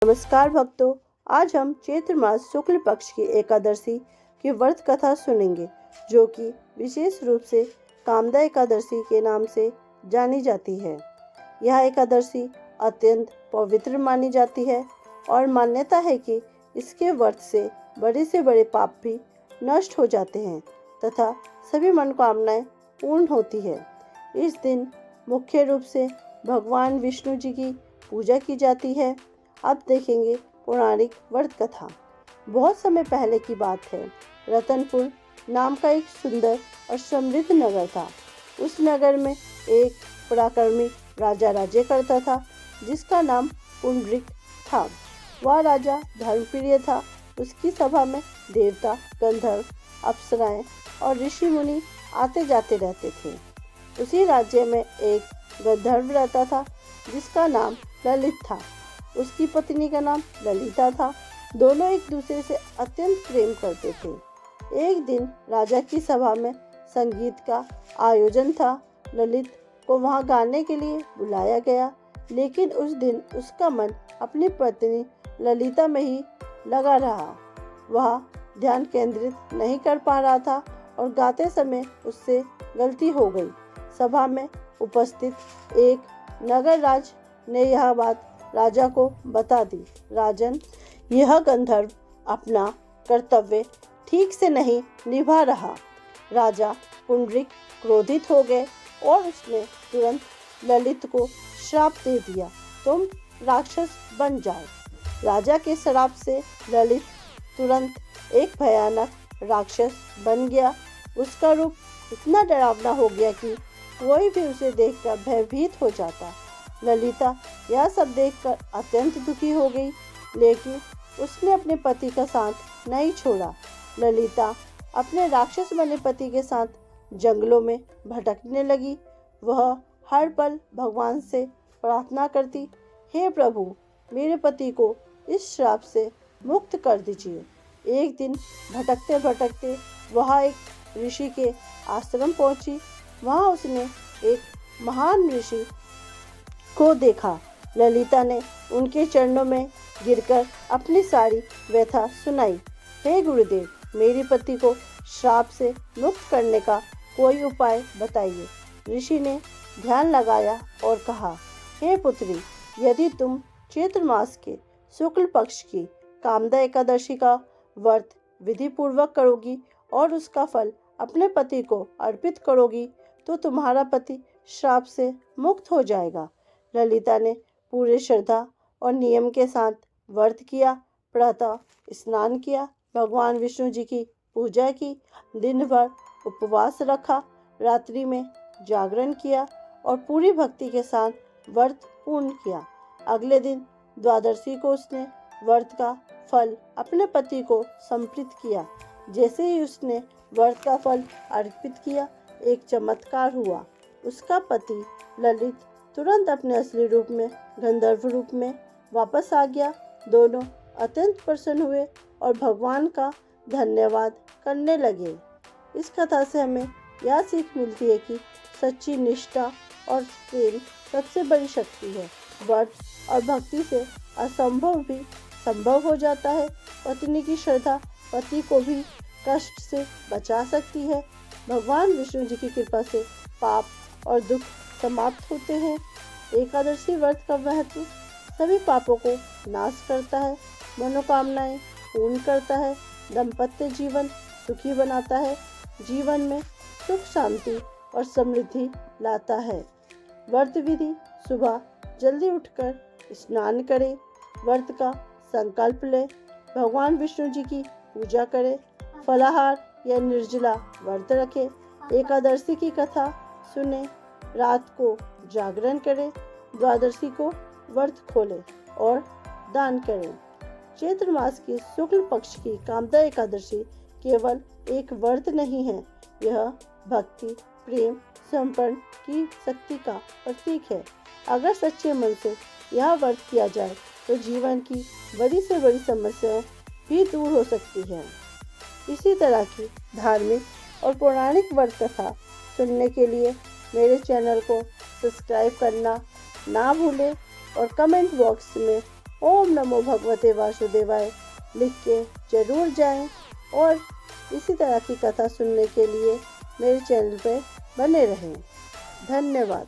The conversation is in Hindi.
नमस्कार भक्तों, आज हम चैत्र मास शुक्ल पक्ष की एकादशी की व्रत कथा सुनेंगे, जो कि विशेष रूप से कामदा एकादशी के नाम से जानी जाती है। यह एकादशी अत्यंत पवित्र मानी जाती है और मान्यता है कि इसके व्रत से बड़े पाप भी नष्ट हो जाते हैं तथा सभी मनोकामनाएं पूर्ण होती है। इस दिन मुख्य रूप से भगवान विष्णु जी की पूजा की जाती है। अब देखेंगे पौराणिक व्रत कथा। बहुत समय पहले की बात है। रतनपुर नाम का एक सुंदर और समृद्ध नगर था। उस नगर में एक पराक्रमी राजा राज्य करता था, जिसका नाम पुंडरीक था। वह राजा धर्मप्रिय था। उसकी सभा में देवता, गंधर्व, अप्सराएं और ऋषि मुनि आते जाते रहते थे। उसी राज्य में एक गंधर्व रहता था, जिसका नाम ललित था। उसकी पत्नी का नाम ललिता था। दोनों एक दूसरे से अत्यंत प्रेम करते थे। एक दिन राजा की सभा में संगीत का आयोजन था। ललित को वहां गाने के लिए बुलाया गया, लेकिन उस दिन उसका मन अपनी पत्नी ललिता में ही लगा रहा। वह ध्यान केंद्रित नहीं कर पा रहा था और गाते समय उससे गलती हो गई। सभा में उपस्थित एक नगरराज ने यह बात राजा को बता दी। राजन, यह गंधर्व अपना कर्तव्य ठीक से नहीं निभा रहा। राजा पुंडरीक क्रोधित हो गए और उसने तुरंत ललित को श्राप दे दिया, तुम राक्षस बन जाओ। राजा के श्राप से ललित तुरंत एक भयानक राक्षस बन गया। उसका रूप इतना डरावना हो गया कि कोई भी उसे देखकर भयभीत हो जाता। ललिता यह सब देखकर अत्यंत दुखी हो गई, लेकिन उसने अपने पति का साथ नहीं छोड़ा। ललिता अपने राक्षस बने पति के साथ जंगलों में भटकने लगी। वह हर पल भगवान से प्रार्थना करती, हे प्रभु, मेरे पति को इस श्राप से मुक्त कर दीजिए। एक दिन भटकते भटकते वह एक ऋषि के आश्रम पहुंची। वहां उसने एक महान ऋषि को देखा। ललिता ने उनके चरणों में गिरकर अपनी सारी व्यथा सुनाई। हे गुरुदेव, मेरे पति को श्राप से मुक्त करने का कोई उपाय बताइए। ऋषि ने ध्यान लगाया और कहा, हे पुत्री, यदि तुम चैत्र मास के शुक्ल पक्ष की कामदा एकादशी का व्रत विधि पूर्वक करोगी और उसका फल अपने पति को अर्पित करोगी, तो तुम्हारा पति श्राप से मुक्त हो जाएगा। ललिता ने पूरे श्रद्धा और नियम के साथ व्रत किया। प्रातः स्नान किया, भगवान विष्णु जी की पूजा की, दिन भर उपवास रखा, रात्रि में जागरण किया और पूरी भक्ति के साथ व्रत पूर्ण किया। अगले दिन द्वादशी को उसने व्रत का फल अपने पति को समर्पित किया। जैसे ही उसने व्रत का फल अर्पित किया, एक चमत्कार हुआ। उसका पति ललित तुरंत अपने असली रूप में, गंधर्व रूप में वापस आ गया। दोनों अत्यंत प्रसन्न हुए और भगवान का धन्यवाद करने लगे। इस कथा से हमें यह सीख मिलती है कि सच्ची निष्ठा और प्रेम सबसे बड़ी शक्ति है। व्रत और भक्ति से असंभव भी संभव हो जाता है। पत्नी की श्रद्धा पति को भी कष्ट से बचा सकती है। भगवान विष्णु जी की कृपा से पाप और दुख समाप्त होते हैं। एकादशी व्रत का महत्व सभी पापों को नाश करता है, मनोकामनाएं पूर्ण करता है, दाम्पत्य जीवन सुखी बनाता है, जीवन में सुख शांति और समृद्धि लाता है। व्रत विधि: सुबह जल्दी उठकर स्नान करें, व्रत का संकल्प लें, भगवान विष्णु जी की पूजा करें, फलाहार या निर्जला व्रत रखें, एकादशी की कथा सुने, रात को जागरण करें, द्वादशी को व्रत खोलें और दान करें। चैत्र मास की शुक्ल पक्ष की कामदा एकादशी केवल एक व्रत नहीं है, यह भक्ति, प्रेम, समर्पण की शक्ति का प्रतीक है। अगर सच्चे मन से यह व्रत किया जाए तो जीवन की बड़ी से बड़ी समस्याएं भी दूर हो सकती हैं। इसी तरह की धार्मिक और पौराणिक व्रत कथा सुनने के लिए मेरे चैनल को सब्सक्राइब करना ना भूलें और कमेंट बॉक्स में ओम नमो भगवते वासुदेवाय लिख के जरूर जाएं और इसी तरह की कथा सुनने के लिए मेरे चैनल पर बने रहें। धन्यवाद।